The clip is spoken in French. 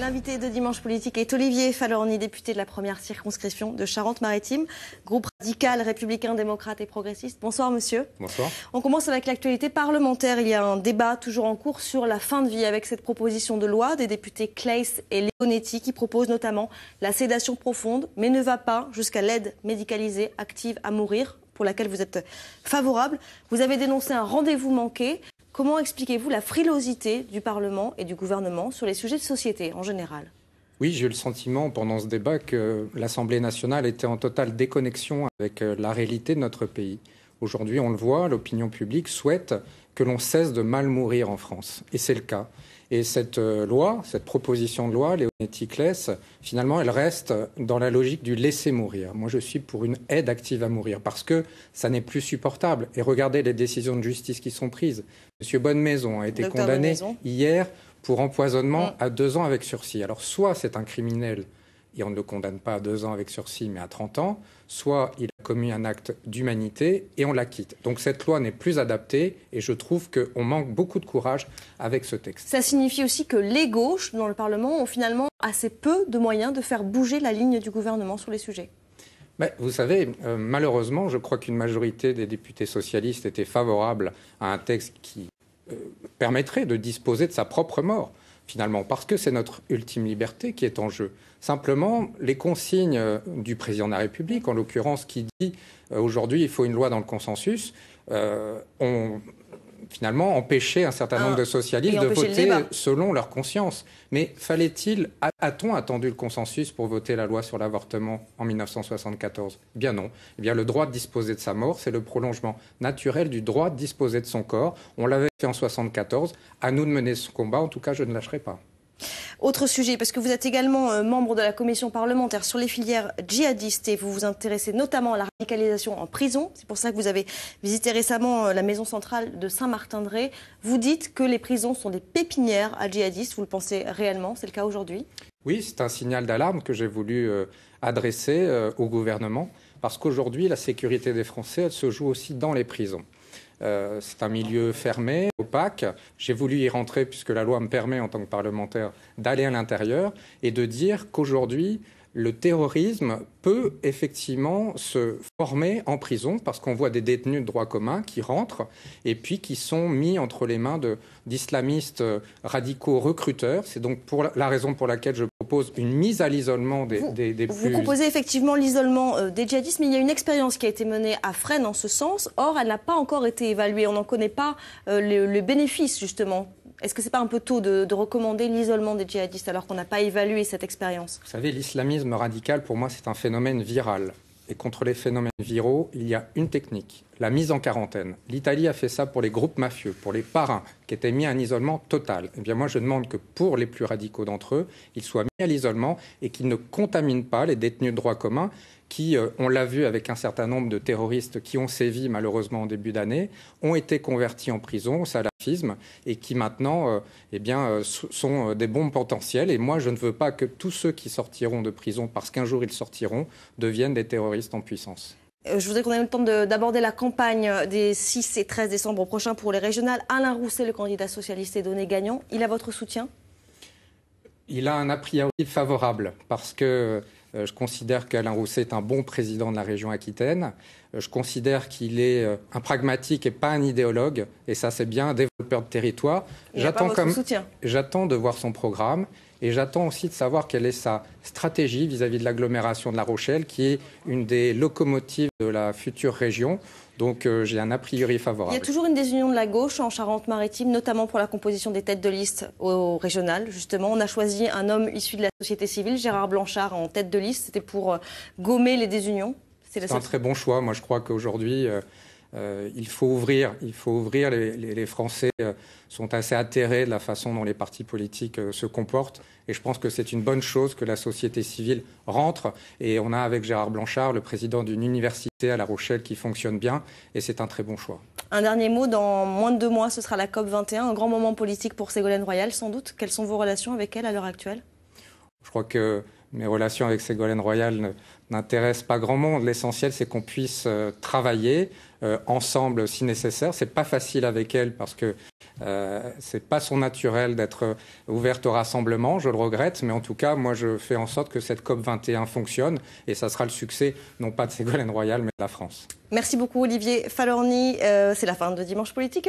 L'invité de Dimanche Politique est Olivier Falorni, député de la première circonscription de Charente-Maritime, groupe radical, républicain, démocrate et progressiste. Bonsoir monsieur. Bonsoir. On commence avec l'actualité parlementaire. Il y a un débat toujours en cours sur la fin de vie avec cette proposition de loi des députés Claes et Leonetti qui proposent notamment la sédation profonde, mais ne va pas jusqu'à l'aide médicalisée active à mourir, pour laquelle vous êtes favorable. Vous avez dénoncé un rendez-vous manqué. Comment expliquez-vous la frilosité du Parlement et du gouvernement sur les sujets de société en général ? Oui, j'ai eu le sentiment pendant ce débat que l'Assemblée nationale était en totale déconnexion avec la réalité de notre pays. Aujourd'hui, on le voit, l'opinion publique souhaite que l'on cesse de mal mourir en France. Et c'est le cas. Et cette loi, cette proposition de loi, Leonetti-Claes, finalement, elle reste dans la logique du laisser mourir. Moi, je suis pour une aide active à mourir parce que ça n'est plus supportable. Et regardez les décisions de justice qui sont prises. Monsieur Bonnemaison a été condamné hier pour empoisonnement à 2 ans avec sursis. Alors, soit c'est un criminel et on ne le condamne pas à 2 ans avec sursis, mais à 30 ans, soit il a commis un acte d'humanité et on l'acquitte. Donc cette loi n'est plus adaptée et je trouve qu'on manque beaucoup de courage avec ce texte. Ça signifie aussi que les gauches dans le Parlement ont finalement assez peu de moyens de faire bouger la ligne du gouvernement sur les sujets. Mais vous savez, malheureusement, je crois qu'une majorité des députés socialistes était favorable à un texte qui permettrait de disposer de sa propre mort, finalement, parce que c'est notre ultime liberté qui est en jeu. Simplement, les consignes du président de la République, en l'occurrence, qui dit aujourd'hui il faut une loi dans le consensus, ont finalement empêché un certain nombre de socialistes de voter selon leur conscience. Mais a-t-on attendu le consensus pour voter la loi sur l'avortement en 1974 ? Eh bien non. Eh bien le droit de disposer de sa mort, c'est le prolongement naturel du droit de disposer de son corps. On l'avait fait en 1974. À nous de mener ce combat. En tout cas, je ne lâcherai pas. Autre sujet, parce que vous êtes également membre de la commission parlementaire sur les filières djihadistes et vous vous intéressez notamment à la radicalisation en prison. C'est pour ça que vous avez visité récemment la maison centrale de Saint-Martin-de-Ré. Vous dites que les prisons sont des pépinières à djihadistes. Vous le pensez réellement ? C'est le cas aujourd'hui ? Oui, c'est un signal d'alarme que j'ai voulu adresser au gouvernement parce qu'aujourd'hui, la sécurité des Français, elle se joue aussi dans les prisons. C'est un milieu fermé, opaque. J'ai voulu y rentrer puisque la loi me permet en tant que parlementaire d'aller à l'intérieur et de dire qu'aujourd'hui, le terrorisme peut effectivement se former en prison parce qu'on voit des détenus de droit commun qui rentrent et puis qui sont mis entre les mains d'islamistes radicaux recruteurs. C'est donc la raison pour laquelle je propose une mise à l'isolement des plus... Vous proposez effectivement l'isolement des djihadistes, mais il y a une expérience qui a été menée à Fresnes en ce sens. Or, elle n'a pas encore été évaluée. On n'en connaît pas les bénéfices, justement. Est-ce que ce n'est pas un peu tôt de recommander l'isolement des djihadistes alors qu'on n'a pas évalué cette expérience ? Vous savez, l'islamisme radical, pour moi, c'est un phénomène viral. Et contre les phénomènes viraux, il y a une technique, la mise en quarantaine. L'Italie a fait ça pour les groupes mafieux, pour les parrains, qui étaient mis à un isolement total. Eh bien, moi, je demande que pour les plus radicaux d'entre eux, ils soient mis à l'isolement et qu'ils ne contaminent pas les détenus de droit commun qui, on l'a vu avec un certain nombre de terroristes qui ont sévi malheureusement en début d'année, ont été convertis en prison au salafisme et qui maintenant sont des bombes potentielles. Et moi, je ne veux pas que tous ceux qui sortiront de prison, parce qu'un jour ils sortiront, deviennent des terroristes en puissance. Je voudrais qu'on ait le temps d'aborder la campagne des 6 et 13 décembre prochains pour les régionales. Alain Rousset, le candidat socialiste, est donné gagnant. Il a votre soutien ? Il a un a priori favorable parce que je considère qu'Alain Rousset est un bon président de la région Aquitaine. Je considère qu'il est un pragmatique et pas un idéologue. Et ça, c'est bien un développeur de territoire. J'attends de voir son programme. Et j'attends aussi de savoir quelle est sa stratégie vis-à-vis de l'agglomération de La Rochelle, qui est une des locomotives de la future région. Donc j'ai un a priori favorable. Il y a toujours une désunion de la gauche en Charente-Maritime, notamment pour la composition des têtes de liste au régional. Justement, on a choisi un homme issu de la société civile, Gérard Blanchard, en tête de liste. C'était pour gommer les désunions. C'est un très bon choix. Moi, je crois qu'aujourd'hui, il faut ouvrir. Les Français sont assez atterrés de la façon dont les partis politiques se comportent. Et je pense que c'est une bonne chose que la société civile rentre. Et on a avec Gérard Blanchard, le président d'une université à La Rochelle qui fonctionne bien. Et c'est un très bon choix. Un dernier mot, dans moins de 2 mois, ce sera la COP21, un grand moment politique pour Ségolène Royal, sans doute. Quelles sont vos relations avec elle à l'heure actuelle ? Je crois que mes relations avec Ségolène Royal n'intéressent pas grand monde. L'essentiel, c'est qu'on puisse travailler. ensemble si nécessaire. C'est pas facile avec elle parce que c'est pas son naturel d'être ouverte au rassemblement, je le regrette, mais en tout cas, moi je fais en sorte que cette COP21 fonctionne et ça sera le succès, non pas de Ségolène Royal, mais de la France. Merci beaucoup Olivier Falorni, c'est la fin de Dimanche Politique.